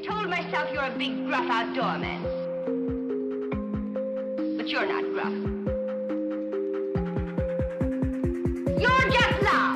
told myself you're a big, gruff outdoorman. But you're not gruff. You're just loud.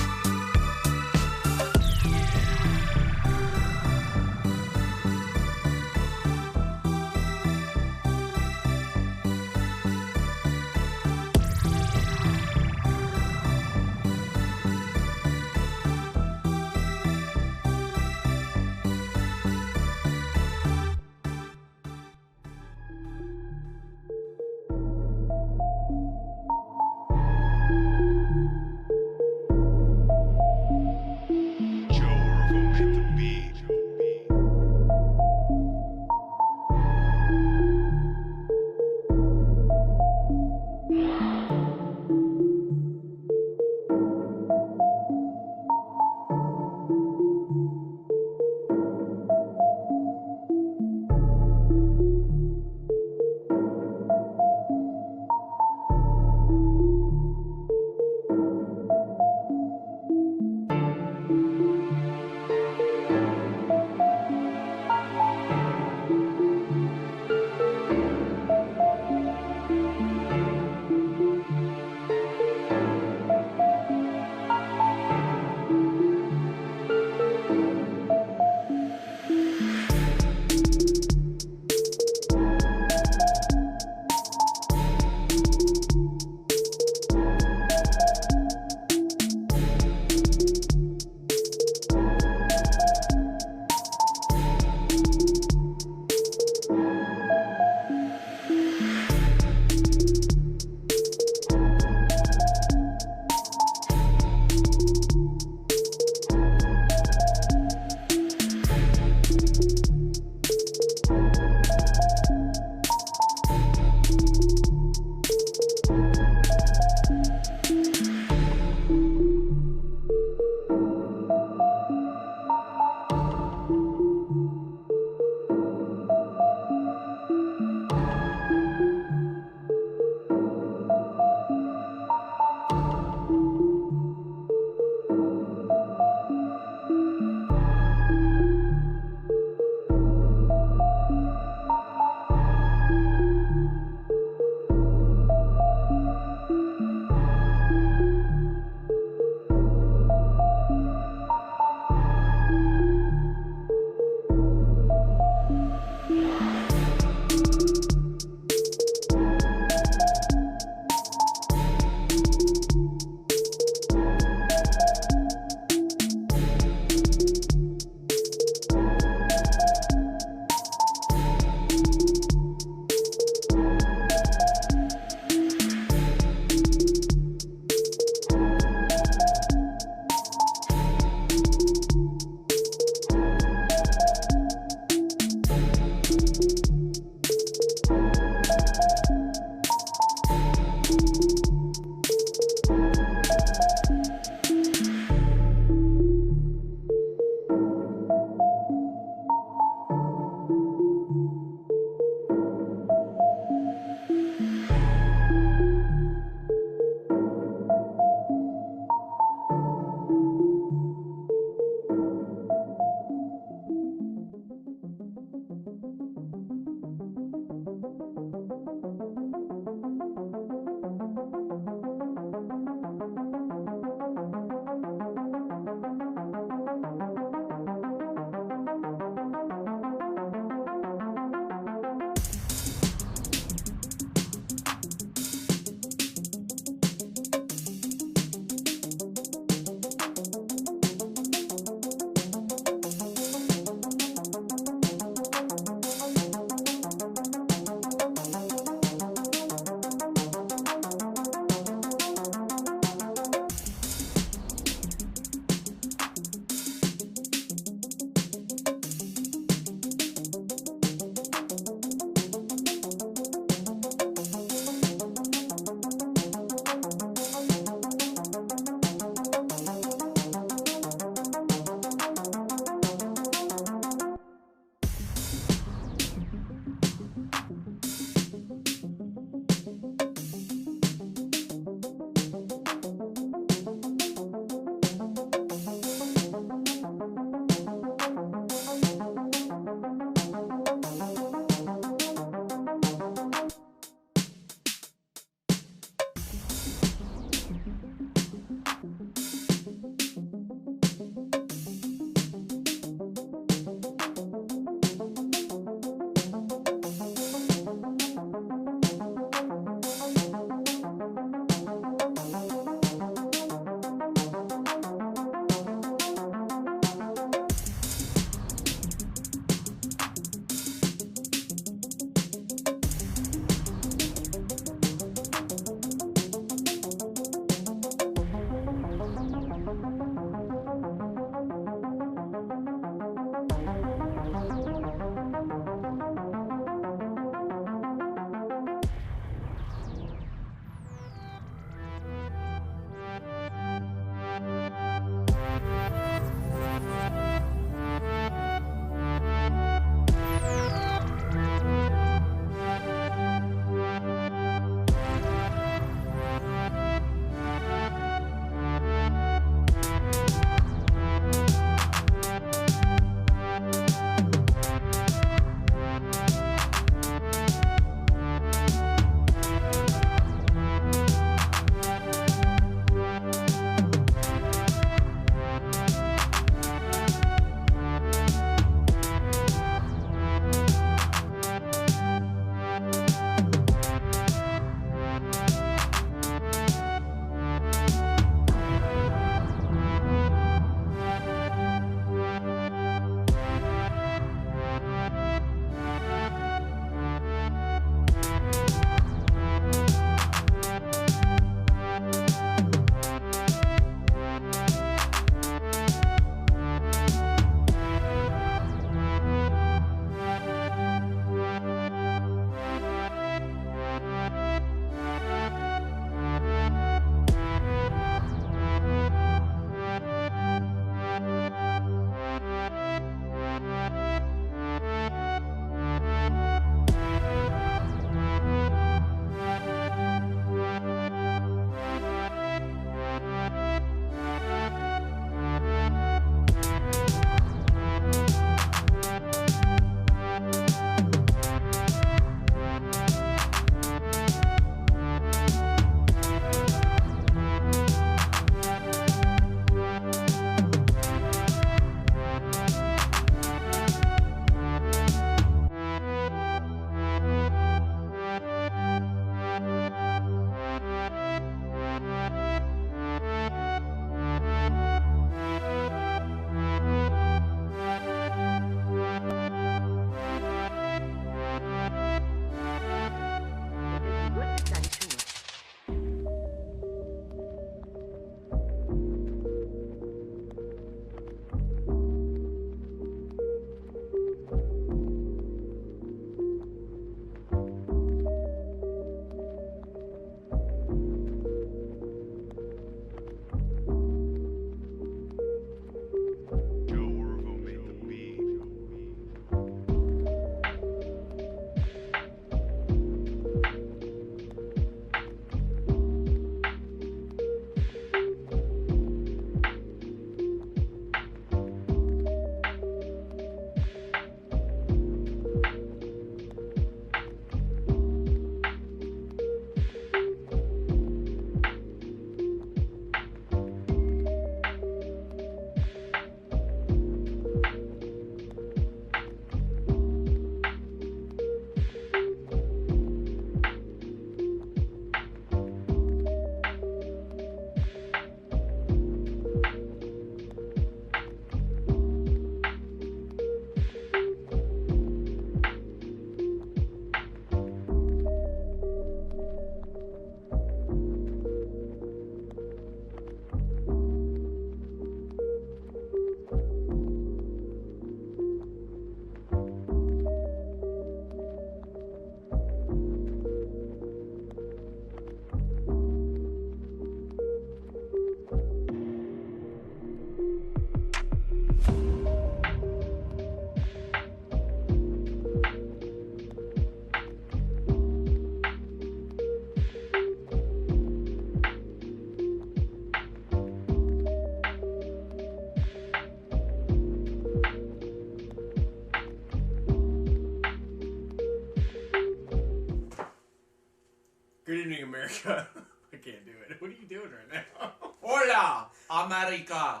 Good evening, America. I can't do it. What are you doing right now? Hola, America.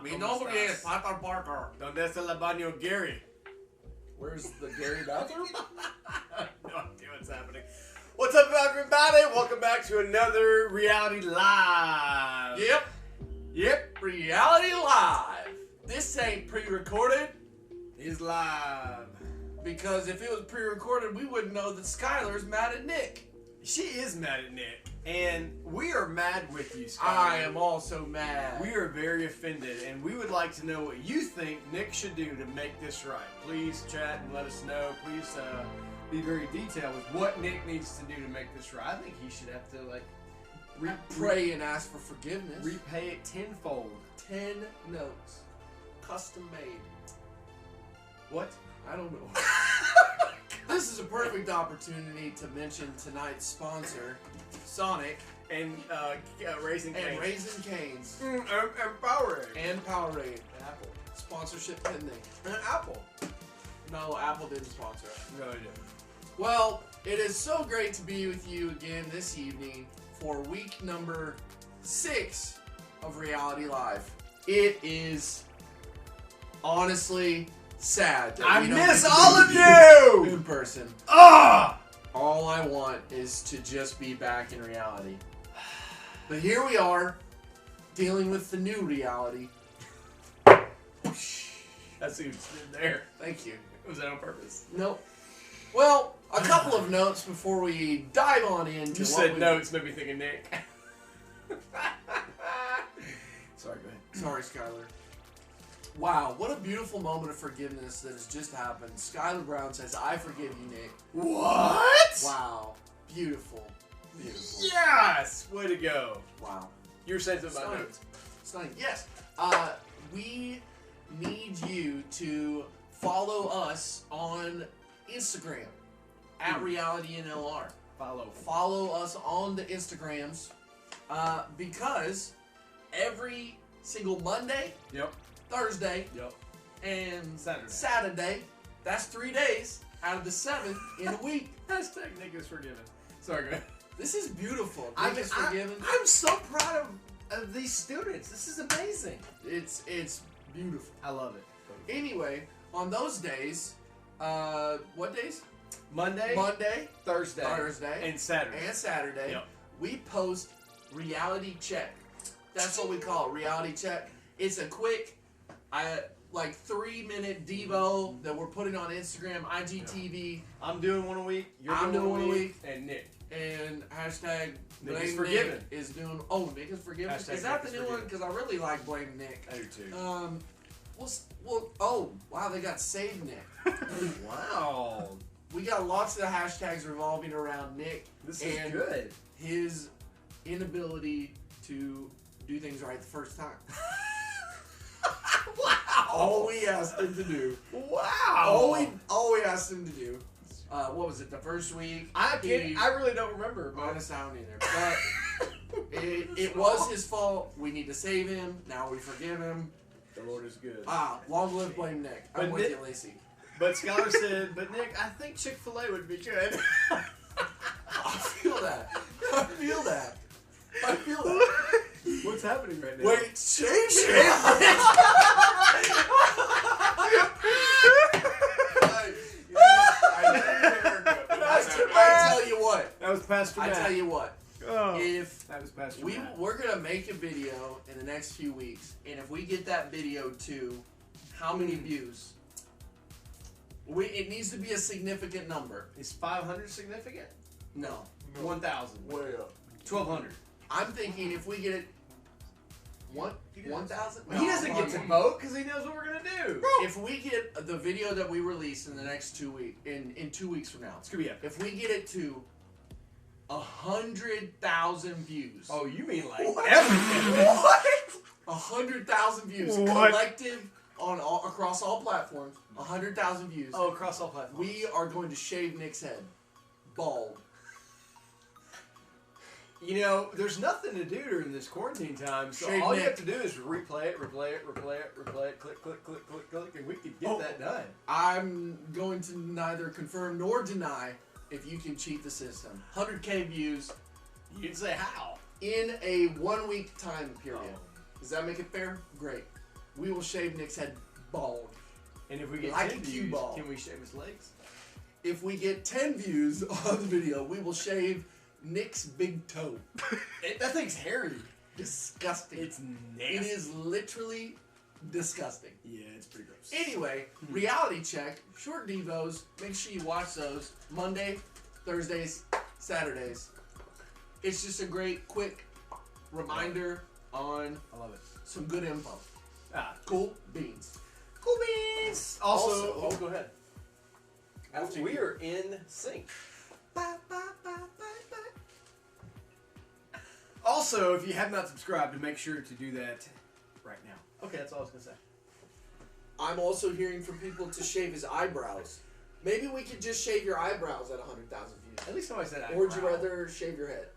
Mi ¿cómo nombre estás? es Peter Parker. ¿Dónde está el baño Gary? Where's the Gary bathroom? I have no idea what's happening. What's up, everybody? Welcome back to another Reality Live. Yep. Reality Live. This ain't pre-recorded He's live. because if it was pre-recorded, we wouldn't know that Skylar's mad at Nick. She is mad at Nick, and we are mad with you, Skylar. I am also mad. We are very offended, and we would like to know what you think Nick should do to make this right. Please chat and let us know. Please be very detailed with what Nick needs to do to make this right. I think he should have to pray and ask for forgiveness. repay it tenfold. 10 notes. Custom made. What? I don't know. This is a perfect opportunity to mention tonight's sponsor, Sonic And Raising Cane's. and Raisin Cane's And Powerade. and Powerade. Apple. Sponsorship pending. And Apple. No, Apple didn't sponsor us. No, I didn't. Well, it is so great to be with you again this evening for week number 6 of Reality Live. It is honestly sad that I we don't miss get to all be of with you! in person. Ah! All I want is to just be back in reality. But here we are, dealing with the new reality. That's who did there. Thank you. Was that on purpose? Nope. Well, a couple of notes before we dive on into You what said we... notes, made me think of Nick. Sorry, go ahead. Sorry, Skylar. Wow, what a beautiful moment of forgiveness that has just happened. Skylar Brown says, I forgive you, Nick. What? Wow. Beautiful. Beautiful. Yes! Way to go. Wow. You were saying something about Stunning. notes. Stunning. Yes. We need you to follow us on Instagram at RealityNLR. Follow us on the Instagrams because every single Monday, Yep. Thursday, Yep. and Saturday. Saturday, that's 3 days out of the 7 in a week. Hashtag Nick is forgiven. Sorry, go ahead. This is beautiful. Nick is forgiven. I'm so proud of these students. This is amazing. It's beautiful. I love it. Anyway, on those days, what days? Monday, Thursday, and Saturday. and Saturday, Yep. we post Reality Check. That's what we call it, Reality Check. It's a quick, 3-minute Devo that we're putting on Instagram, IGTV, I'm doing one a week. You're I'm doing one a week. And Nick. and hashtag Nick is Blame forgiven. Nick is doing. Oh, Nick is forgiven. Hashtag Is that Nick the is new one? forgiven. Because I really like Blame Nick. I do too. Oh, wow, they got Save Nick. Wow. We got lots of hashtags revolving around Nick This is and good. his inability to do things right the first time. Wow. All we asked him to do. Wow. All we asked him to do. What was it? The first week. I really don't remember. But Honest, I don't either. But it was his fault. We need to save him. Now we forgive him. the Lord is good. Long live Blame Nick. I'm But with Nick- you, Lacey. But Skylar said, but Nick, I think Chick-fil-A would be good. I feel that. I feel that. What's happening right now? Wait, shame I tell you what. That was Pastor I Matt. tell you what. Oh, If that was Pastor Matt. we're gonna make a video in the next few weeks, and if we get that video to how many views? It needs to be a significant number. Is 500 significant? No. 1,000. Way up. 1,200. I'm thinking if we get it 1,000? He doesn't get to vote because he knows what we're going to do. If we get the video that we release in the next 2 weeks, in 2 weeks from now, It's going to be epic. if we get it to 100,000 views. Oh, you mean like What? everything? What? 100,000 views. What? Collective across all platforms. 100,000 views. Oh, across all platforms. We are going to shave Nick's head. Bald. You know, there's nothing to do during this quarantine time, so Shave all you Nick. have to do is replay it, click, and we could get that done. I'm going to neither confirm nor deny if you can cheat the system. 100K views You can say how. in a 1 week time period. Oh. Does that make it fair? Great. We will shave Nick's head bald. And if we get Like 10 a cue views, ball. can we shave his legs? If we get 10 views on the video, we will shave Nick's big toe. That thing's hairy. Disgusting. It's nasty. It is literally disgusting. Yeah, it's pretty gross. Anyway, reality check, short devos. Make sure you watch those Monday, Thursdays, Saturdays. It's just a great, quick reminder on I love it. some good info. Cool beans. Cool beans. Also, oh, go ahead. After we you. are in sync. Also, if you have not subscribed, to make sure to do that right now. Okay, that's all I was gonna say. I'm also hearing from people to shave his eyebrows. Maybe we could just shave your eyebrows at 100,000 views. At least somebody said Or would you eyebrow. rather shave your head?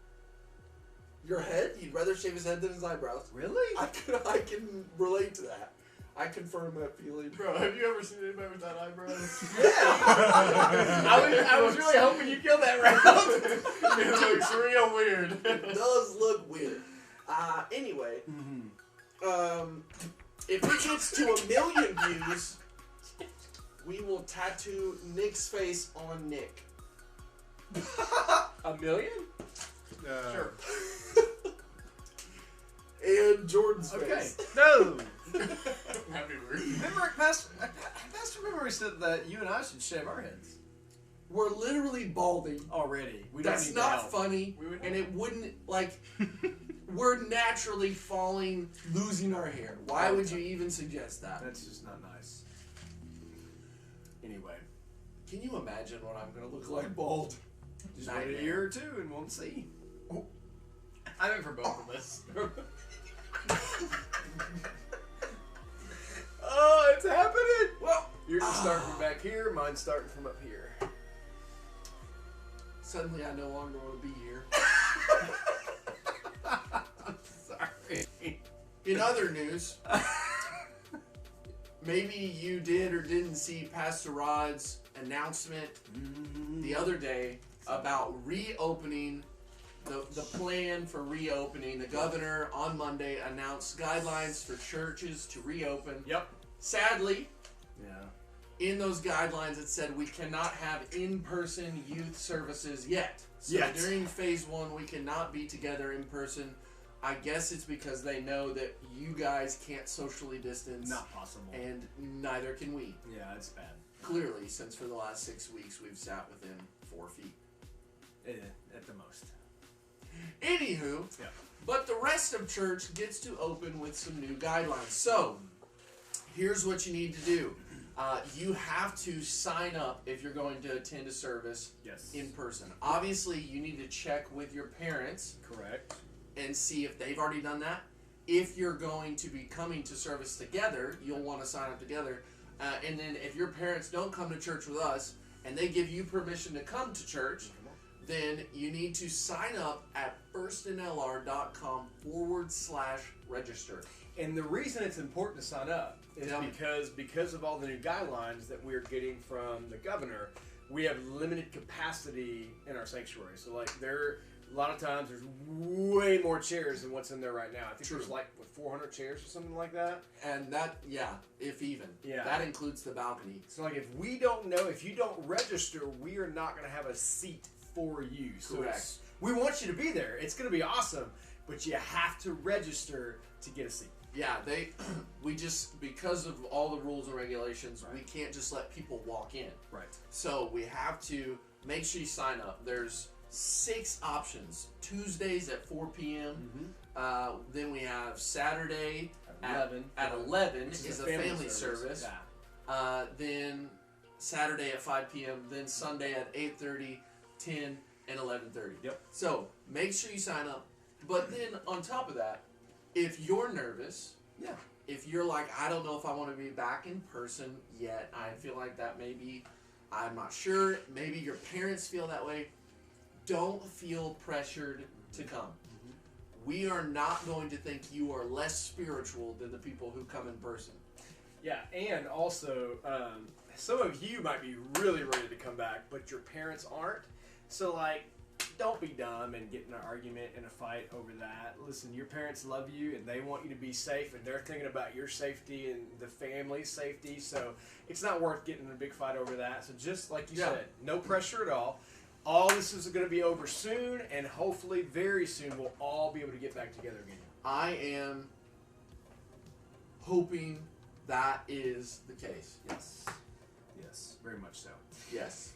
Your head? You'd rather shave his head than his eyebrows? Really? I can relate to that. I confirm that feeling. Bro, have you ever seen anybody without eyebrows? I was really hoping you killed that round. It looks real weird. It does look weird. Anyway, if it gets to 1 million views, we will tattoo Nick's face on Nick. 1 million? Sure. And Jordan's Okay. face. No. That'd be weird. Remember, Pastor Memory said that you and I should shave our heads We're literally balding. already. We don't That's need not help. funny, We would- and it wouldn't, like, we're naturally losing our hair. Why would you even suggest that? That's just not nice. Anyway, Can you imagine what I'm going to look like bald? just wait a year or two and we'll see. I think for both of us. Oh, it's happening! Well, Yours is starting from back here, mine's starting from up here. suddenly I no longer want to be here. I'm sorry. In other news, maybe you did or didn't see Pastor Rod's announcement the other day about reopening, the plan for reopening. The governor on Monday announced guidelines for churches to reopen. Yep. Sadly, Yeah. in those guidelines it said we cannot have in-person youth services yet. So Yet. during phase 1 we cannot be together in person. I guess it's because they know that you guys can't socially distance. Not possible. And neither can we. Yeah, it's bad. Clearly, since for the last 6 weeks we've sat within 4 feet. At the most. Anywho, Yeah. but the rest of church gets to open with some new guidelines. So, here's what you need to do. You have to sign up if you're going to attend a service Yes. in person. Obviously, you need to check with your parents Correct. and see if they've already done that. If you're going to be coming to service together, you'll want to sign up together. And then if your parents don't come to church with us and they give you permission to come to church, then you need to sign up at firstinlr.com/register. And the reason it's important to sign up is Tell me. because of all the new guidelines that we're getting from the governor, we have limited capacity in our sanctuary. So like a lot of times there's way more chairs than what's in there right now. I think True. there's like 400 chairs or something like that. And that, yeah, if even. Yeah. That includes the balcony. So like if you don't register, we are not going to have a seat for you. So Correct. we want you to be there. It's going to be awesome, but you have to register to get a seat. Yeah, we just, because of all the rules and regulations, Right. we can't just let people walk in. Right. So we have to make sure you sign up. There's 6 options. Tuesdays at 4 p.m. Then we have Saturday at 11 Which is a family service. Yeah. Then Saturday at 5 p.m. Then Sunday at 8:30, 10, and 11:30. Yep. So make sure you sign up. But then on top of that, if you're nervous, Yeah. if you're like, I don't know if I want to be back in person yet, I feel like that maybe, I'm not sure, maybe your parents feel that way, don't feel pressured to come. We are not going to think you are less spiritual than the people who come in person. Yeah, and also, some of you might be really ready to come back, but your parents aren't. So, like, don't be dumb and get in an argument and a fight over that. Listen, your parents love you and they want you to be safe, and they're thinking about your safety and the family's safety. So it's not worth getting in a big fight over that. So just like you said, no pressure at all. All this is going to be over soon, and hopefully very soon we'll all be able to get back together again. I am hoping that is the case. Yes. Yes, very much so. Yes.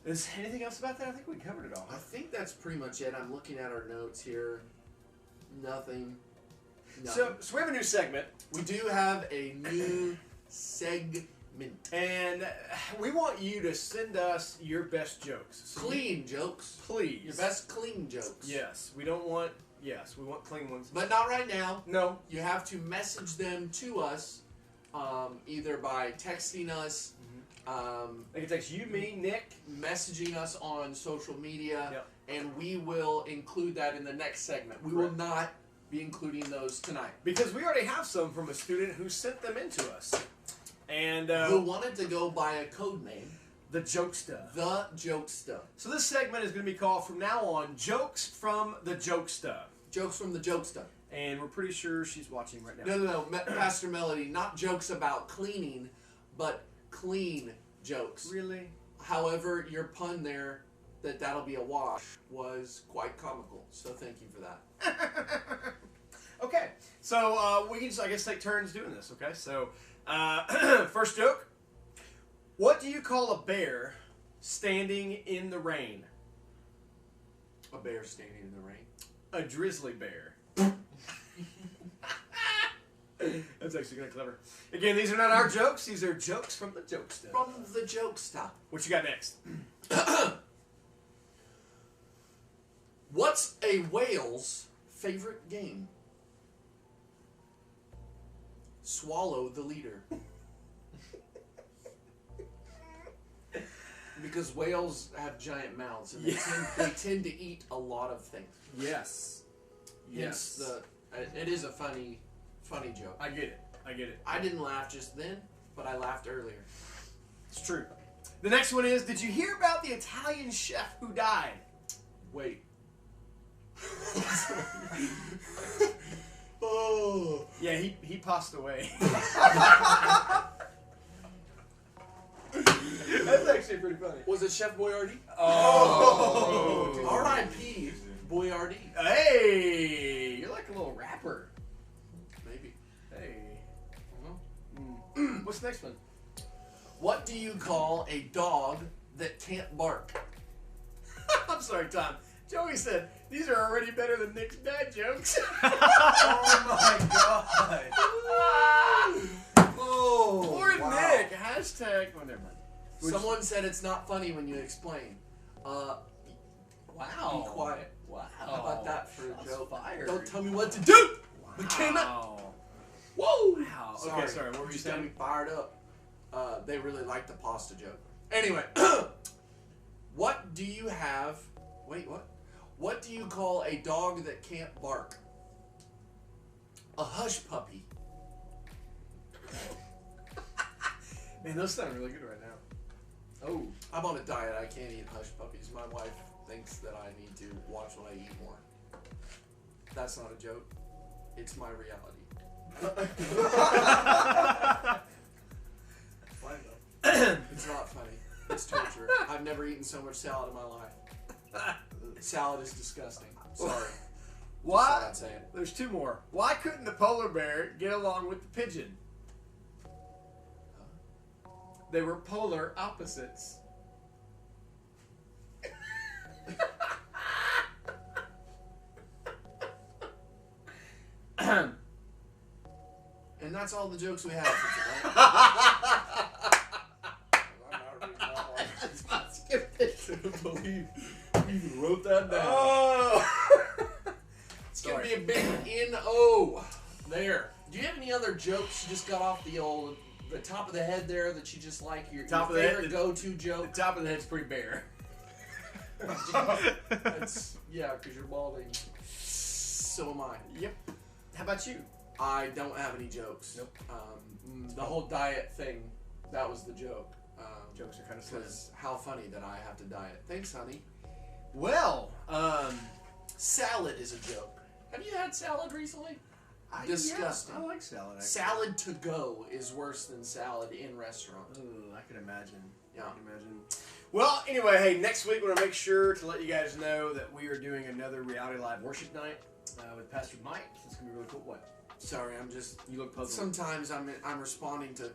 Is anything else about that? I think we covered it all. I think that's pretty much it. I'm looking at our notes here. Nothing. So we have a new segment. We do have a new segment. And we want you to send us your best jokes. So Clean jokes. please. Your best clean jokes. Yes. We want clean ones. But not right now. No. You have to message them to us, either by texting us, They can text you, me, Nick. messaging us on social media, Yep. and we will include that in the next segment. We will not be including those tonight. Because we already have some from a student who sent them in to us. And Who wanted to go by a code name, the Jokesta. The Jokesta. So this segment is going to be called from now on Jokes from the Jokesta. Jokes from the Jokesta. And we're pretty sure she's watching right now. No, Pastor Melody, not jokes about cleaning, but clean jokes. Really? However, your pun there, that'll be a wash, was quite comical. So thank you for that. Okay. So we can just, I guess, take turns doing this, okay? So first joke. What do you call a bear standing in the rain? A bear standing in the rain. A drizzly bear. That's actually kind of clever. Again, these are not our jokes. These are jokes from the Jokesta. From the Jokesta. What you got next? What's a whale's favorite game? Swallow the leader. Because whales have giant mouths and they tend to eat a lot of things. Yes. Hence it is a funny joke. I get it. I didn't laugh just then, but I laughed earlier. It's true. The next one is, did you hear about the Italian chef who died? Wait. Oh. Yeah, he passed away. That's actually pretty funny. Was it Chef Boyardee? Oh. R.I.P. Boyardee. Hey, you're like a little rapper. Maybe. Hey. Uh-huh. What's the next one? What do you call a dog that can't bark? I'm sorry, Tom. Joey said, these are already better than Nick's dad jokes. Oh my god. Oh, Poor wow. Nick. Hashtag. Oh, never mind. Someone said it's not funny when you explain. Wow. Be quiet. Wow. How about that for a Shots joke? fired. Don't tell me what to do. McKenna. Wow. Whoa. Wow. Okay, sorry. What were you Just got saying? me fired up. They really like the pasta joke. Anyway, what do you have? Wait, what? What do you call a dog that can't bark? A hush puppy. Man, those sound really good right now. Oh. I'm on a diet. I can't eat hush puppies. My wife thinks that I need to watch what I eat more. That's not a joke. It's my reality. It's not funny. It's torture. I've never eaten so much salad in my life. Salad is disgusting. Sorry. Why? Just thought I'd say it. There's two more. Why couldn't the polar bear get along with the pigeon? They were polar opposites. And that's all the jokes we have for tonight. I can't believe you even wrote that down. Oh! It's gonna be a big N-O. There. Do you have any other jokes you just got off the top of the head there that you just like? Your Top of the head, favorite go-to The joke? top of the head's pretty bare. That's, yeah, because you're balding. So am I. Yep. How about you? I don't have any jokes. Nope. The whole diet thing, that was the joke. Jokes are kind of slim. Because how funny that I have to diet. Thanks, honey. Well, Salad is a joke. Have you had salad recently? Disgusting. Yeah, I like salad. Actually. Salad to go is worse than salad in restaurant. Ooh, I can imagine. Yeah. I can imagine. Well, anyway, hey, next week we're going to make sure to let you guys know that we are doing another Reality Live worship night with Pastor Mike. It's going to be really cool. What? Sorry, I'm just. You look puzzled. Sometimes I'm responding to.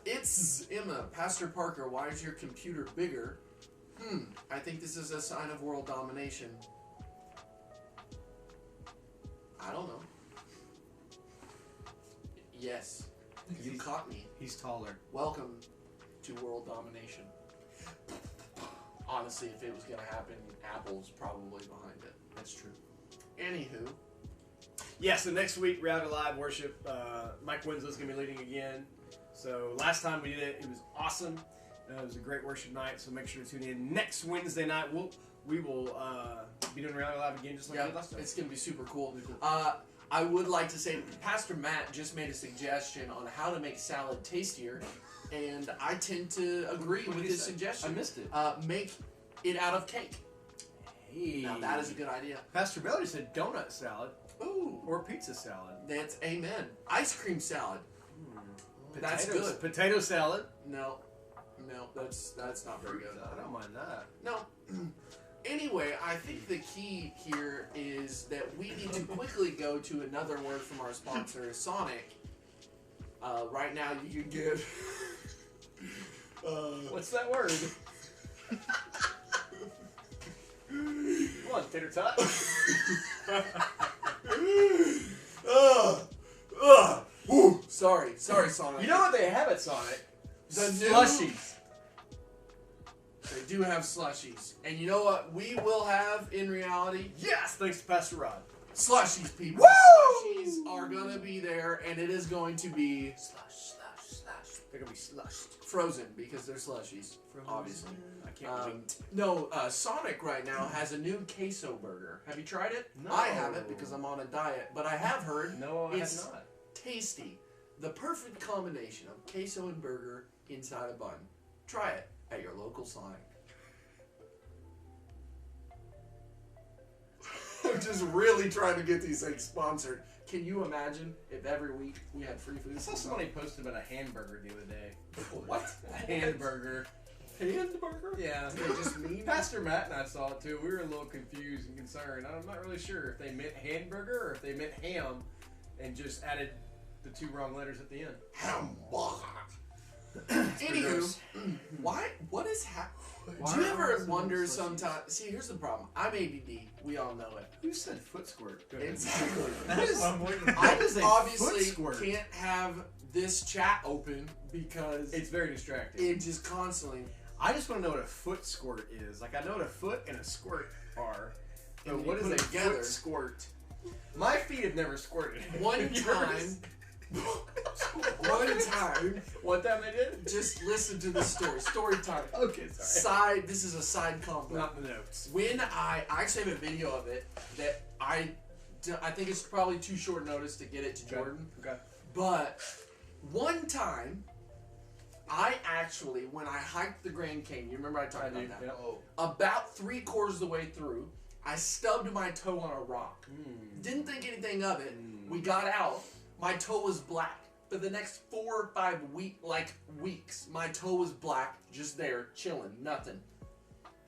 It's Emma, Pastor Parker. Why is your computer bigger? I think this is a sign of world domination. I don't know. Yes, you caught me. He's taller. Welcome to world domination. Honestly, if it was gonna happen, Apple's probably behind it. That's true. Anywho, Yeah, so next week, Reality Live worship, Mike Winslow's going to be leading again. So last time we did it, it was awesome. It was a great worship night, so make sure to tune in. Next Wednesday night, we will be doing Reality Live again just like we yeah, did last time. it's gonna be super cool. Really cool. I would like to say, Pastor Matt just made a suggestion on how to make salad tastier, and I tend to agree What with did he his say? suggestion. I missed it. Make it out of cake. Hey. Now that is a good idea. Pastor Belly said donut salad Ooh, or pizza salad. that's amen. Ice cream salad. That's Potatoes- good. Potato salad. No, that's not very good. I don't mind that. No. Anyway, I think the key here is that we need to quickly go to another word from our sponsor, Sonic. Right now, you can get. What's that word? Come on, tater tot. Sorry, Sonic. You know what they have at Sonic? The new- Slushies. They do have slushies, and you know what? We will have in reality Yes, thanks to Pastor Rod. slushies, people. Woo! Slushies are gonna be there, and it is going to be They're gonna be slushed. frozen because they're slushies, obviously. I can't wait. No, Sonic right now has a new queso burger. Have you tried it? No. I haven't because I'm on a diet, but I have heard No, I it's have not. tasty. The perfect combination of queso and burger inside a bun. Try it at your local Sonic. I'm just really trying to get these things sponsored. Can you imagine if every week we had free food? I saw somebody posted about a hamburger the other day. What? A hamburger. Hamburger? Yeah, They just mean Pastor Matt and I saw it too. We were a little confused and concerned. I'm not really sure if they meant hamburger or if they meant ham and just added the two wrong letters at the end. hamburger. Anywho, gross. why? What is happening? Why Do you are ever some wonder slushies? sometimes? See, here's the problem. I'm ADD. We all know it. Who said foot squirt? Go ahead. Exactly. That's what I'm waiting for. I What is a foot obviously squirt? can't have this chat open because It's very distracting. it just constantly. I just want to know what a foot squirt is. Like, I know what a foot and a squirt are. But And what you is put a it together. foot squirt? My feet have never squirted. One Yours? time, One time they did? just listen to this story. Story time. Okay, sorry. This is a side combo. Not the notes. When I actually have a video of it that I think it's probably too short notice to get it to Jordan. Okay. But one time, I actually, when I hiked the Grand Canyon, you remember I talked about that? Yeah. Oh, About 3/4 of the way through, I stubbed my toe on a rock. Didn't think anything of it. We got out. My toe was black. For the next 4 or 5 weeks, my toe was black, just there, chilling, nothing.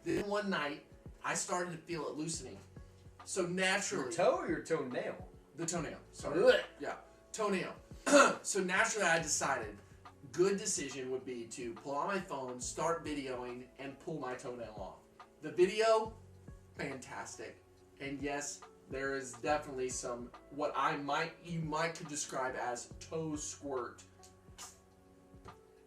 Then one night, I started to feel it loosening. So Your naturally, toe or your toenail? the toenail. Sorry. Ugh. Yeah, toenail. So naturally, I decided good decision would be to pull out my phone, start videoing, and pull my toenail off. The video, fantastic. And yes, there is definitely some what you might could describe as toe squirt.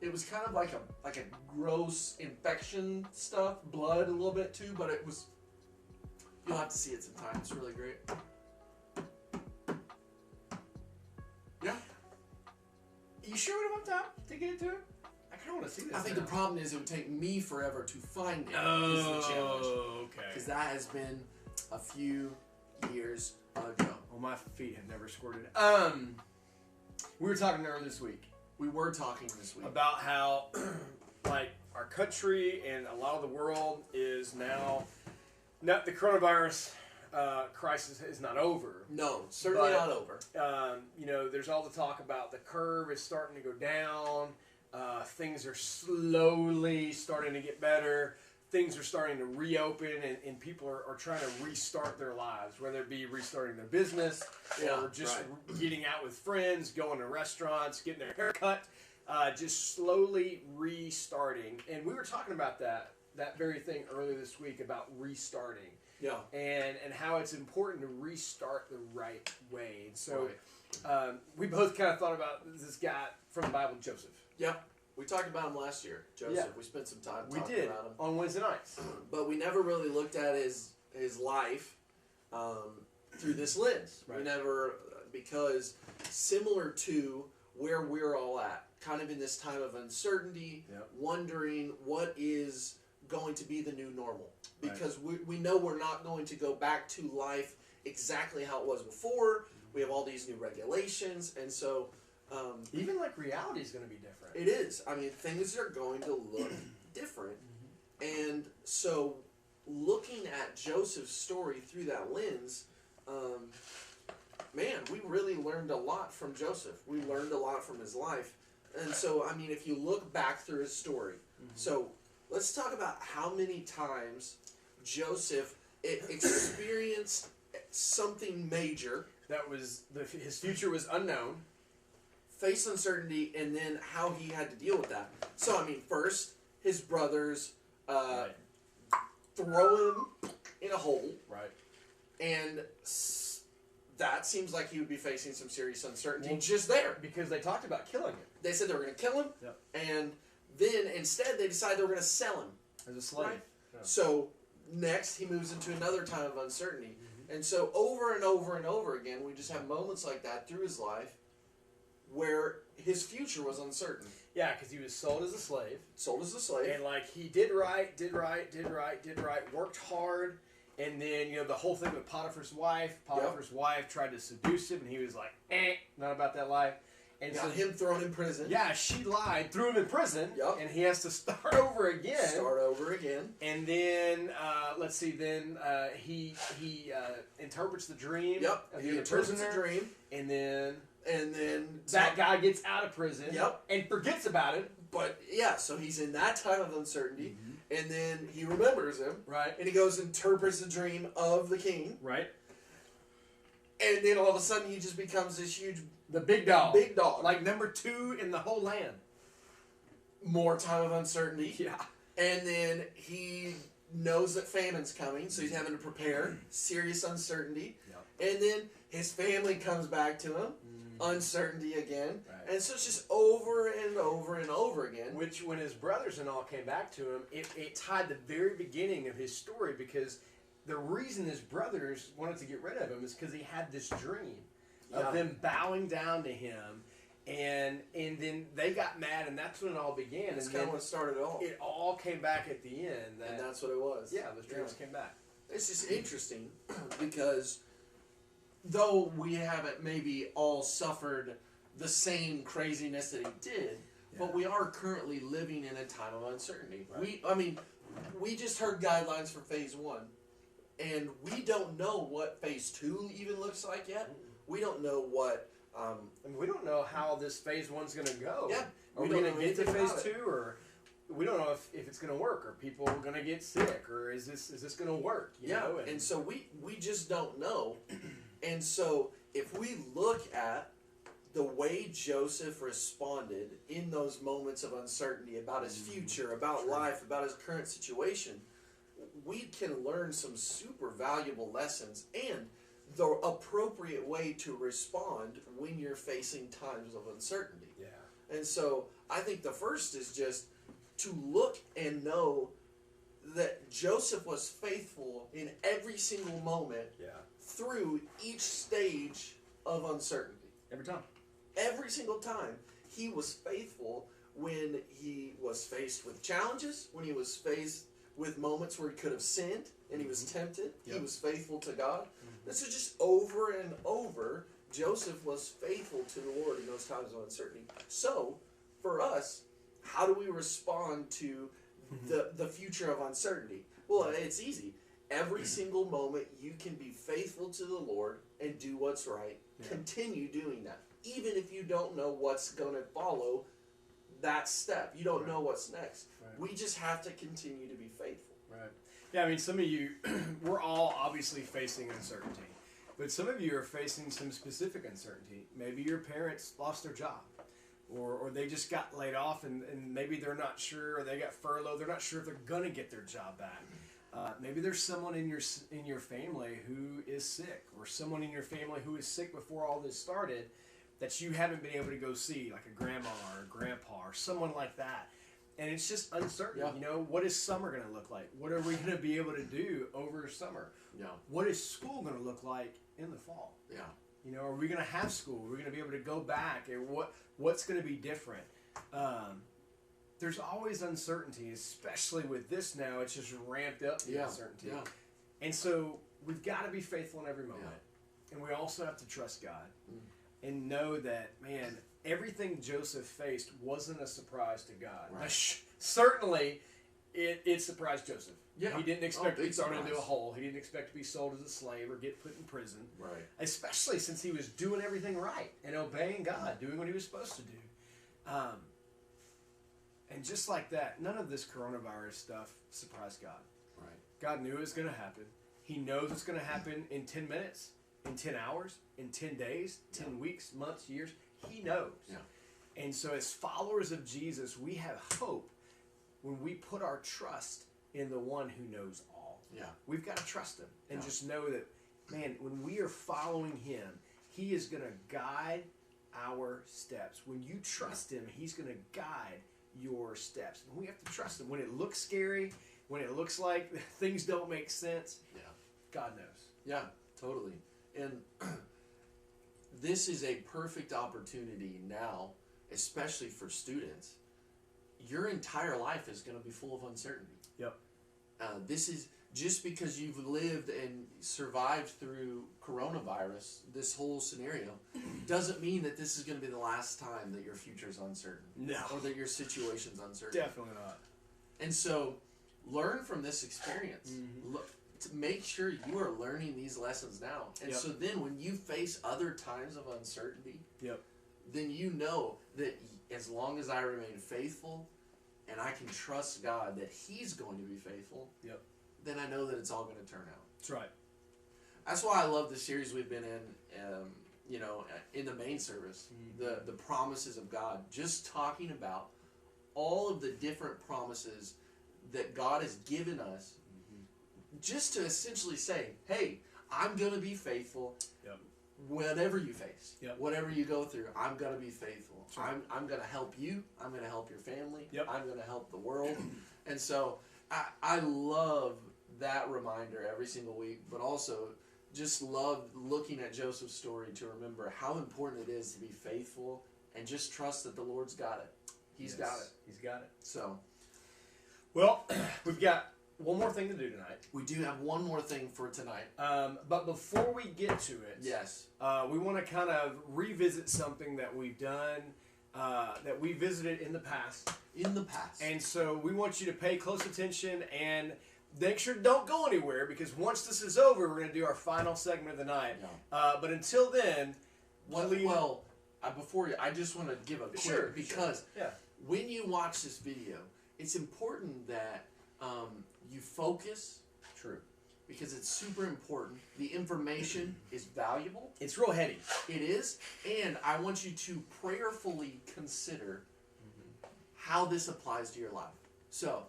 It was kind of like a gross infection stuff, blood a little bit too, but it was. You'll have to see it sometime. It's really great. Yeah. You sure we don't have time to get into it? I kind of want to see this. I think now. the problem is it would take me forever to find it. Is the challenge. okay. Because that has been a few years ago. Well, my feet have never squirted. We were talking earlier this week We were talking this week. about how, like, our country and a lot of the world is now No, the coronavirus crisis is not over. No, certainly But- not over. There's all the talk about the curve is starting to go down. Things are slowly starting to get better. Things are starting to reopen, and people are trying to restart their lives, whether it be restarting their business Yeah, or just right. getting out with friends, going to restaurants, getting their hair cut, just slowly restarting. And we were talking about that very thing earlier this week about restarting. Yeah. And how it's important to restart the right way. And so Right. we both kind of thought about this guy from the Bible, Joseph. Yeah. We talked about him last year, Joseph. Yeah. We spent some time We talking did about him. on Wednesday nights. But we never really looked at his life through this lens. Right. We never, because similar to where we're all at, kind of in this time of uncertainty, Yep. wondering what is going to be the new normal. Right. Because we know we're not going to go back to life exactly how it was before. We have all these new regulations, and so Even like reality is going to be different. it is. I mean, things are going to look different. And so, looking at Joseph's story through that lens, man, we really learned a lot from Joseph. We learned a lot from his life. And so, I mean, if you look back through his story, so let's talk about how many times Joseph experienced something major, That was his future was unknown. face uncertainty, and then how he had to deal with that. So, I mean, first, his brothers Right. throw him in a hole, Right. and that seems like he would be facing some serious uncertainty Well- just there. Because they talked about killing him They said they were going to kill him, Yep. and then instead they decided they were going to sell him. as a slave. Right. Yeah. So next he moves into another time of uncertainty. And so over and over and over again, we just have moments like that through his life where his future was uncertain. Yeah, because he was sold as a slave. Sold as a slave. And like he did right, worked hard, and then the whole thing with Potiphar's wife. Potiphar's wife tried to seduce him, and he was like, not about that life. And Got so him thrown in prison. yeah, she lied, threw him in prison, Yep. and he has to start over again. Start over again. And then let's see, then he interprets the dream. Yep. Of He the interprets prisoner, a dream, and then and then that guy gets out of prison. Yep. And forgets about it. But yeah, so he's in that time of uncertainty, and then he remembers him, Right. and he goes and interprets the dream of the king, Right. and then all of a sudden he just becomes this huge The big dog. big dog. Like number 2 in the whole land. More time of uncertainty, Yeah. and then he knows that famine's coming, so he's having to prepare. Serious uncertainty, and then his family comes back to him. Uncertainty again, Right. and so it's just over and over and over again. Which, when his brothers and all came back to him, it tied the very beginning of his story, because the reason his brothers wanted to get rid of him is because he had this dream Yeah. of them bowing down to him, and then they got mad, and that's when it all began. That's And kind of then what started it all, it all came back at the end. and that's what it was. Yeah, those dreams came back. It's just interesting because though we haven't maybe all suffered the same craziness that he did, but we are currently living in a time of uncertainty. Right. We just heard guidelines for phase 1, and we don't know what phase 2 even looks like yet. We don't know what. We don't know how this phase 1's going to go. Yeah, Are we we don't going know to get to anything phase about it. 2, or we don't know if it's going to work? Are people going to get sick, or is this going to work? You know? And so we just don't know. And so if we look at the way Joseph responded in those moments of uncertainty about his future, about life, about his current situation, we can learn some super valuable lessons and the appropriate way to respond when you're facing times of uncertainty. Yeah. And so I think the first is just to look and know that Joseph was faithful in every single moment Yeah. through each stage of uncertainty. Every time. Every single time he was faithful when he was faced with challenges, when he was faced with moments where he could have sinned and he was tempted, he Yep. was faithful to God. This is just over and over. Joseph was faithful to the Lord in those times of uncertainty. So, for us, how do we respond to the future of uncertainty? Well, it's easy. every single moment you can be faithful to the Lord and do what's right. Yeah. Continue doing that. Even if you don't know what's going to follow that step. You don't know what's next. Right. We just have to continue to be faithful. Right. Yeah, I mean, some of you, we're all obviously facing uncertainty. But some of you are facing some specific uncertainty. Maybe your parents lost their job. Or they just got laid off and maybe they're not sure, or they got furloughed. They're not sure if they're going to get their job back. Maybe there's someone in your family who is sick, or someone in your family who is sick before all this started that you haven't been able to go see, like a grandma or a grandpa or someone like that. And it's just uncertain. Yeah. You know, what is summer going to look like? What are we going to be able to do over summer? Yeah. What is school going to look like in the fall? Yeah. You know, are we going to have school? Are we going to be able to go back? And what's going to be different? There's always uncertainty, especially with this now. It's just ramped up the uncertainty. Yeah. And so we've got to be faithful in every moment. And we also have to trust God and know that, man, everything Joseph faced wasn't a surprise to God. Right. Now, certainly, it surprised Joseph. Yeah. He didn't expect to be big thrown into a surprise. hole. He didn't expect to be sold as a slave or get put in prison. Right. Especially since he was doing everything right and obeying God, doing what he was supposed to do. And just like that, none of this coronavirus stuff surprised God. Right. God knew it was going to happen. He knows it's going to happen in 10 minutes, in 10 hours, in 10 days, 10 weeks, months, years. He knows. Yeah. And so as followers of Jesus, we have hope when we put our trust in the one who knows all. Yeah. We've got to trust him and Yeah. just know that, man, when we are following him, he is going to guide our steps. When you trust him, he's going to guide your steps. And we have to trust him. When it looks scary, when it looks like things don't make sense, Yeah. God knows. Yeah, totally. And this is a perfect opportunity now, especially for students. Your entire life is going to be full of uncertainty. Yep. This is just because you've lived and survived through coronavirus, this whole scenario, doesn't mean that this is going to be the last time that your future is uncertain. No. Or that your situation's uncertain. Definitely not. And so, learn from this experience. Look, to make sure you are learning these lessons now. And Yep. so then when you face other times of uncertainty, Yep. then you know that as long as I remain faithful and I can trust God that he's going to be faithful, Yep. then I know that it's all going to turn out. That's right. That's why I love the series we've been in, in the main service, the promises of God, just talking about all of the different promises that God has given us, just to essentially say, hey, I'm going to be faithful. Yep. Whatever you face, Yep. whatever you go through, I'm going to be faithful. That's right. I'm going to help you. I'm going to help your family. Yep. I'm going to help the world. And so I love that reminder every single week, but also just love looking at Joseph's story to remember how important it is to be faithful and just trust that the Lord's got it. He's got it. He's got it. So Well, we've got one more thing to do tonight. we do have one more thing for tonight. But before we get to it, Yes. we want to kind of revisit something that we've done, that we visited in the past. In the past. And so we want you to pay close attention and make sure don't go anywhere, because once this is over, we're going to do our final segment of the night. Yeah. But until then, before you, I just want to give a quick, Sure, because yeah. when you watch this video, it's important that you focus, True. because it's super important. The information is valuable. It's real heady. It is, and I want you to prayerfully consider how this applies to your life. So,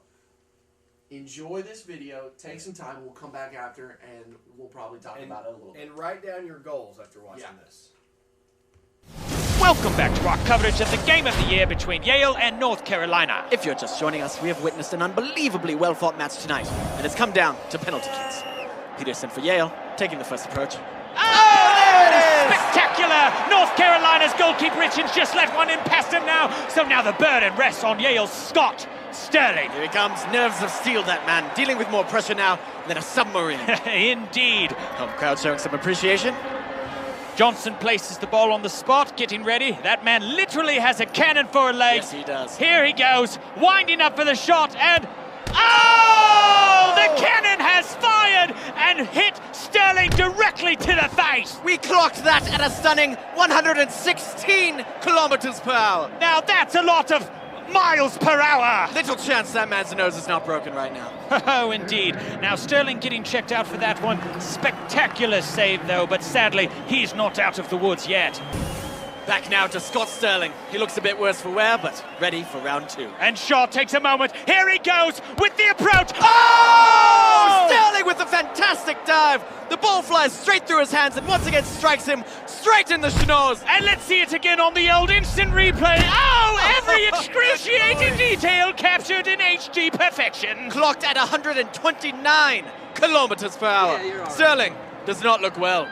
enjoy this video. Take some time. We'll come back after, and we'll probably talk about it a little bit. And write down your goals after watching Yeah. this. Welcome back to our coverage of the game of the year between Yale and North Carolina. If you're just joining us, we have witnessed an unbelievably well-fought match tonight, and it's come down to penalty kicks. Peterson for Yale, taking the first approach. Oh, there it is! Spectacular! North Carolina's goalkeeper Richards just left one in past him now, so now the burden rests on Yale's Scott Sterling. Here he comes, nerves of steel, that man, dealing with more pressure now than a submarine. Indeed. Home crowd showing some appreciation. Johnson places the ball on the spot, getting ready. That man literally has a cannon for a leg. Yes, he does. Here he goes, winding up for the shot, and oh! The cannon has fired! fired and hit Sterling directly to the face. We clocked that at a stunning 116 kilometers per hour. Now that's a lot of miles per hour. Little chance that man's nose is not broken right now. Oh, indeed. Now Sterling getting checked out for that one. Spectacular save, though, but sadly, he's not out of the woods yet. Back now to Scott Sterling. He looks a bit worse for wear, but ready for round 2. And Shaw takes a moment. Here he goes with the approach. Oh! Sterling with a fantastic dive. The ball flies straight through his hands and once again strikes him straight in the schnoz. And let's see it again on the old instant replay. Oh, every excruciating detail captured in HD perfection. Clocked at 129 kilometers per hour. Sterling does not look well.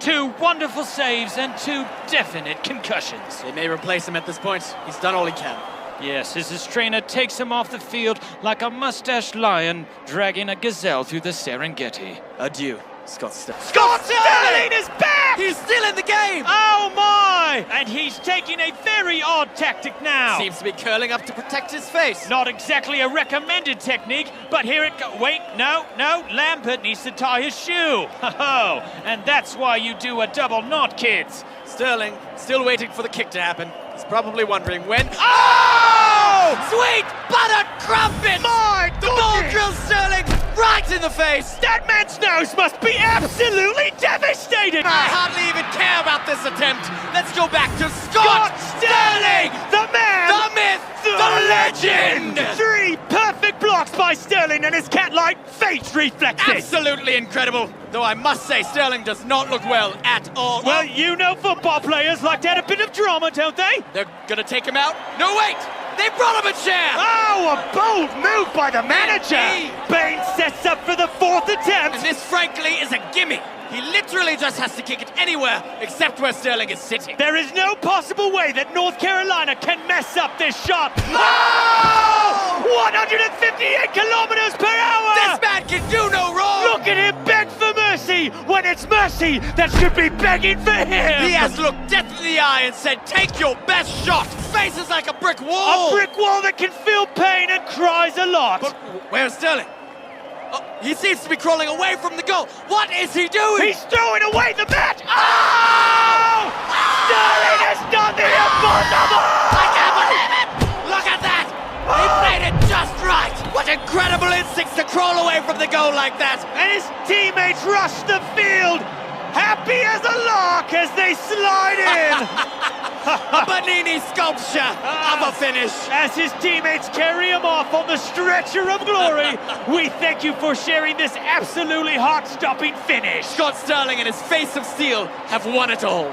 2 wonderful saves and 2 definite concussions. They may replace him at this point. He's done all he can. Yes, as his trainer takes him off the field like a mustached lion dragging a gazelle through the Serengeti. Adieu, Scott Sterling. Scott Sterling is back! He's still in the game! Oh my! And he's taking a very odd tactic now. Seems to be curling up to protect his face. Not exactly a recommended technique, but here it goes. Wait, no, Lampert needs to tie his shoe. Ho-ho! And that's why you do a double knot, kids. Sterling still waiting for the kick to happen. He's probably wondering when. Oh! Sweet butter crumpet! My The ball goodness! drills Sterling right in the face. That man's nose must be absolutely devastated. I hardly even care about this attempt. Let's go back to Scott Sterling! The man! The myth! The legend! 3 perfect blocks by Sterling and his cat-like face reflexes. Absolutely incredible. Though I must say, Sterling does not look well at all. Well, you know football players like to add a bit of drama, don't they? They're gonna take him out. No, wait! They brought him a chair! Oh, a bold move by the manager! Indeed. Bain sets up for the 4th attempt. And this, frankly, is a gimme. He literally just has to kick it anywhere except where Sterling is sitting. There is no possible way that North Carolina can mess up this shot. Oh! 158 kilometers per hour! This man can do no wrong! Look at him beg for mercy when it's mercy that should be begging for him! He has looked death in the eye and said, take your best shot! Face is like a brick wall! A brick wall that can feel pain and cries a lot! But where's Sterling? Oh, he seems to be crawling away from the goal. What is he doing? He's throwing away the match! Oh! Sterling has done the impossible! I can't believe it! Look at that! He made it just right! What incredible instincts to crawl away from the goal like that! And his teammates rush the field, happy as a lark as they slide in! A Bernini sculpture of a finish! As his teammates carry him off on the stretcher of glory, we thank you for sharing this absolutely heart-stopping finish. Scott Sterling and his face of steel have won it all.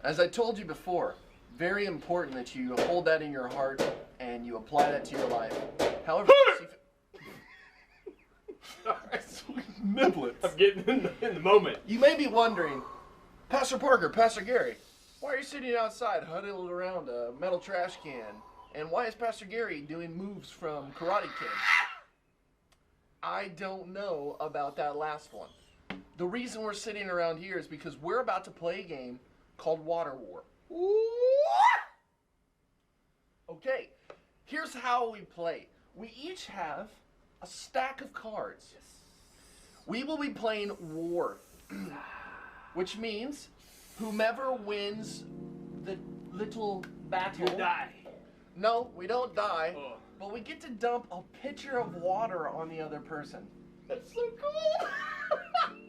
As I told you before, very important that you hold that in your heart and you apply that to your life. However, Niblets. I'm getting in the moment. you may be wondering, Pastor Parker, Pastor Gary, why are you sitting outside huddled around a metal trash can? And why is Pastor Gary doing moves from Karate Kid? I don't know about that last one. The reason we're sitting around here is because we're about to play a game called Water War. Okay, here's how we play. We each have a stack of cards. We will be playing War, which means whomever wins the little battle... You die. No, we don't die, Oh. but we get to dump a pitcher of water on the other person. That's so cool.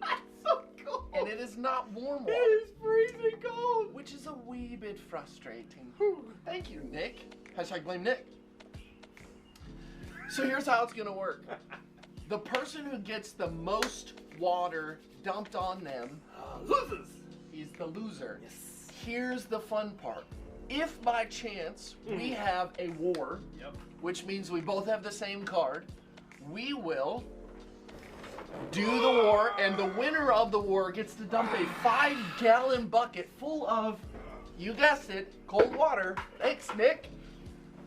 That's so cool. And it is not warm water, It is freezing cold. which is a wee bit frustrating. Thank you, Nick. Hashtag blame Nick. So here's how it's gonna work. The person who gets the most water dumped on them Loses. is the loser. Yes. Here's the fun part. If by chance we have a war, Yep. which means we both have the same card, we will do the war, and the winner of the war gets to dump a 5-gallon bucket full of, you guessed it, cold water, thanks Nick,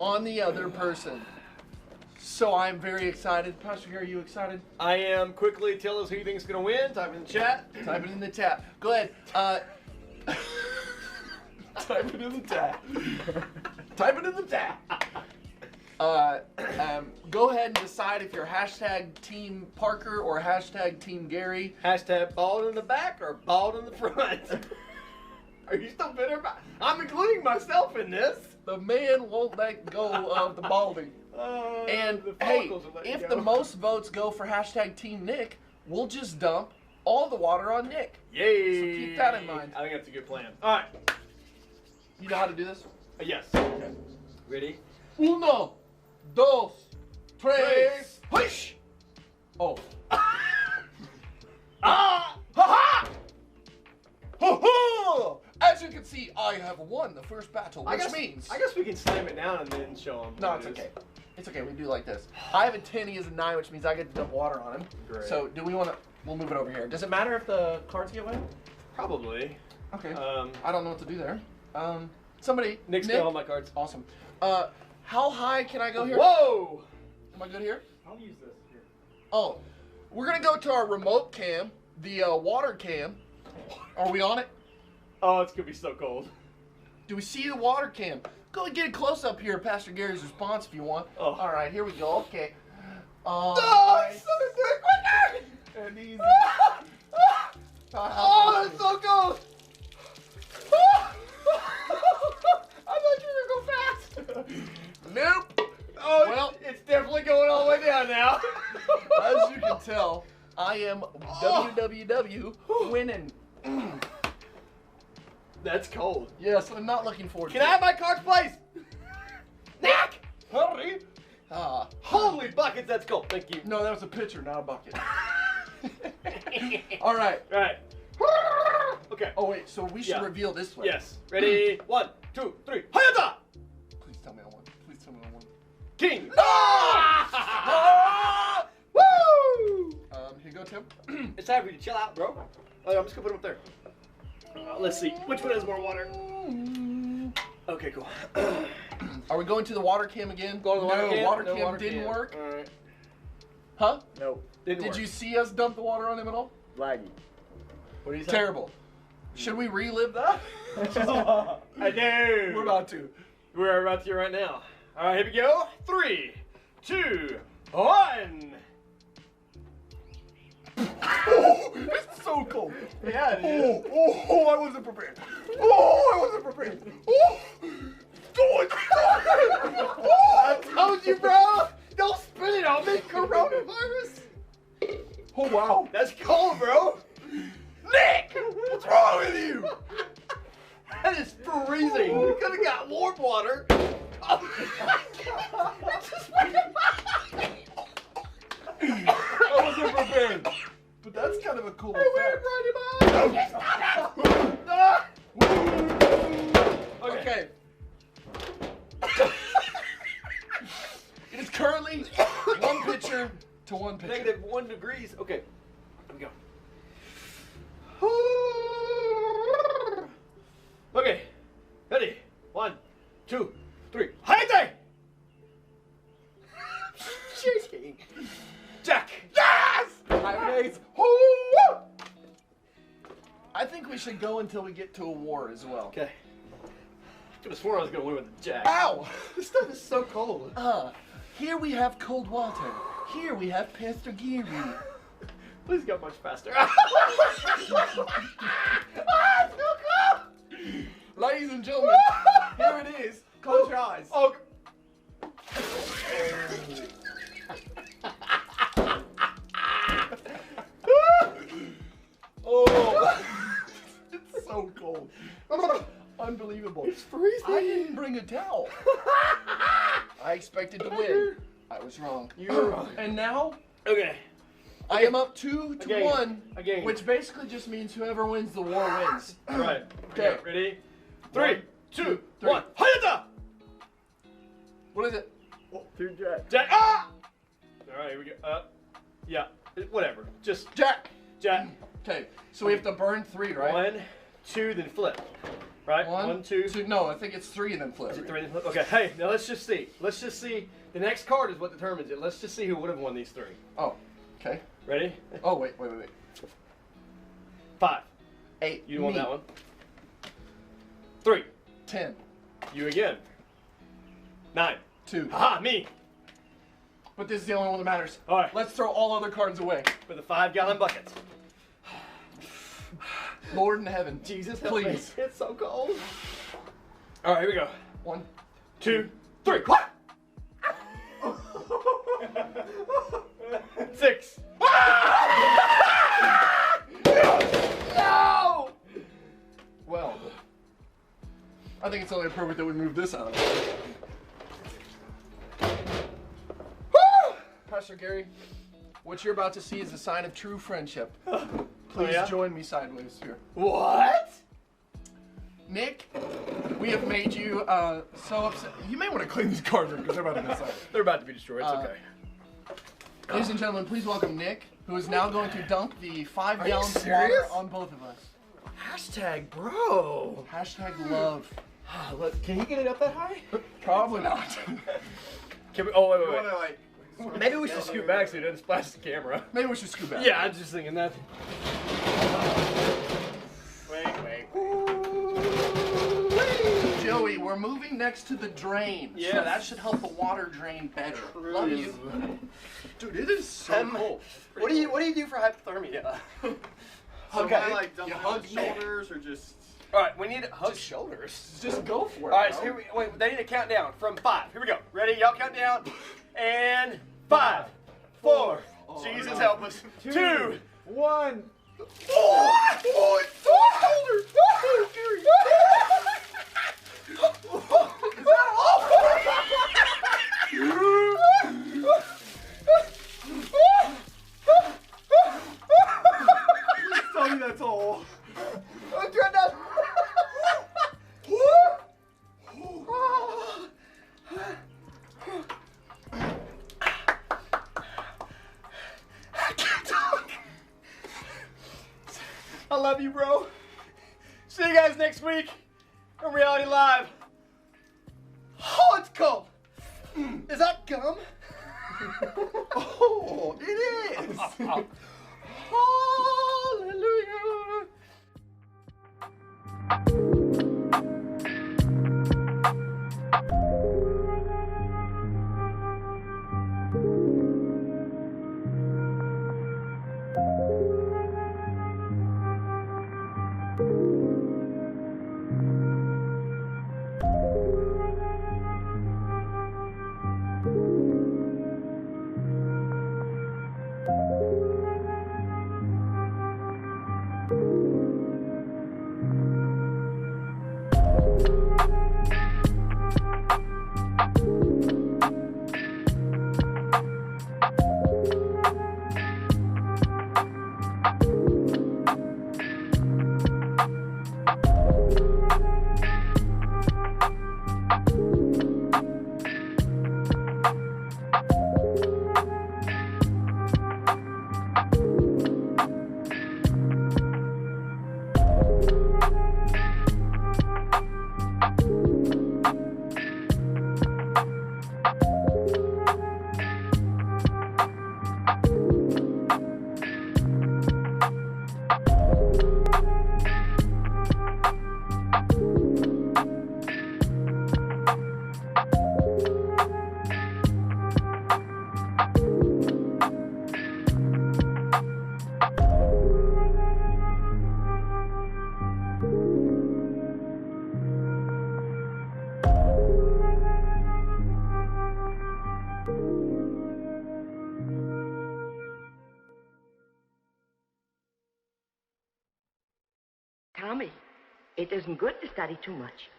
on the other person. So I'm very excited. Pastor Gary, are you excited? I am. Quickly tell us who you think is going to win. Type it in the chat. Type it in the chat. Go ahead. Type it in the chat. Type it in the chat. Go ahead and decide if you're hashtag Team Parker or hashtag Team Gary. Hashtag bald in the back or bald in the front. Are you still bitter about? I'm including myself in this. The man won't let go of the balding. And the hey, follicles will let you if go. the most votes go for hashtag Team Nick, we'll just dump all the water on Nick. Yay! So keep that in mind. I think that's a good plan. All right. You know how to do this? Yes. Okay. Ready? Uno, dos, tres, push! Oh. Ah! Ha-ha! Ho-ho! As you can see, I have won the first battle, which means... I guess we can slam it down and then show them. No, it's okay. It's okay, we do like this. I have a 10, he has a 9, which means I get to dump water on him. Great. So, do we want to... We'll move it over here. Does it matter if the cards get wet? Probably. Okay. Um, I don't know what to do there. Somebody... Nick's Nick? got all my cards. Awesome. How high can I go here? Whoa! Am I good here? I'll use this here. Oh. We're going to go to our remote cam, the water cam. Are we on it? Oh, it's gonna be so cold. Do we see the water cam? Go and get a close up here, Pastor Gary's response if you want. Oh. All right, here we go. Okay. Oh, Nice. it's so quicker! And easy. Oh, it's so cold! I thought you were gonna go fast. Nope. Oh, Well- it's definitely going all the way down now. As you can tell, I am WWW winning. That's cold. Yes, I'm not looking forward Can to I have my cards, please? Nick! Hurry! Holy buckets, that's cold. Thank you. No, that was a pitcher, not a bucket. All right. All right. Okay. Oh, wait, so we should Yeah. reveal this way. Yes. Ready? 1, 2, 3. Hayata! Please tell me I won. Please tell me I won. King. Ah! Woo! Here you go, Tim. It's time for you to chill out, bro. Oh, I'm just gonna put them up there. Let's see. Which one has more water? Okay, cool. Are we going to the water cam again? Go to the water no, can? water No cam water didn't can. work. All right. Huh? No. Didn't Did work. you see us dump the water on him at all? Laggy. What do you say? Terrible. Should we relive that? I do. We're about to. We're about to right now. All right, here we go. 3, 2, 1. Oh, it's so cold. Yeah, it is. Oh, I wasn't prepared. Oh, I wasn't prepared. Oh, I told you, bro. Don't spit it on me. Coronavirus. Oh, wow. That's cold, bro. Nick, what's wrong with you? That is freezing. We could have got warm water. Oh I wasn't prepared. But that's kind of a cool effect. Okay. It is currently 1 pitcher to 1 pitcher. Negative 1 degrees. Okay. Here we go. Okay. Ready? 1, 2, 3. Hayate! Shaking. Jack. Yes! I think we should go until we get to a war as well. Okay. I could have sworn I was going to win with the Jack. Ow! This stuff is so cold. Here we have cold water. Here we have Pastor Geary. Please go much faster. Ladies and gentlemen, here it is. Close your eyes. Oh. Oh, it's so cold. Unbelievable. It's freezing. I didn't bring a towel. I expected to win. I was wrong. You were wrong. And now Okay. I am up 2 to Again. 1, Again. which basically just means whoever wins the war wins. Right. Okay. Ready? 3, 2, 3. 1. Hayata! What is it? Two Jack. Jack. Ah! All right, here we go. Yeah. Whatever. Just Jack. Jack. Okay, so we have to burn 3, right? 1, 2, then flip. Right? 1, 2. No, I think it's 3 and then flip. Is it 3 then flip? Okay. Hey, now let's just see. Let's just see. The next card is what determines it. Let's just see who would have won these 3. Oh, okay. Ready? Oh, wait. 5. 8. You won me. that one. 3. 10. You again. 9. 2. Aha, me. But this is the only one that matters. All right. Let's throw all other cards away. For the 5-gallon buckets. Lord in heaven. Jesus, help me. Please. It's so cold. All right, here we go. 1, 2, 3. What? 6. No! Well, I think it's only appropriate that we move this out of the way. Woo! Pastor Gary, what you're about to see is a sign of true friendship. Please yeah? join me sideways here. What? Nick, we have made you so upset. You may want to clean these cards because they're about to miss out. They're about to be destroyed. It's okay. Ladies and gentlemen, please welcome Nick, who is now going to dunk the 5 gallons of water serious? on both of us. Hashtag bro. Hashtag love. Look, can he get it up that high? Probably not. Can we? Oh, wait. Maybe we should scoot back so he doesn't splash the camera. Maybe we should scoot back. Yeah, I was just thinking that. Wait. Joey, we're moving next to the drain. So Yes. that should help the water drain better. Love you. Dude, it is so cold. What do you do for hypothermia? Okay. You hug shoulders or just... All right, we need to hug shoulders. Just go for it. All right, bro. so here wait, they need to count down from 5. Here we go. Ready? Y'all count down. And 5, 4. Jesus help us. 2, 1. Oh, it's so shoulders. Oh, Gary. Is that Please tell me that's all. I'm trying to. I can't talk. I love you, bro. See you guys next week on Reality Live. Oh, it's cold. Is that gum? Oh, it is. Hallelujah. Tommy, it isn't good to study too much.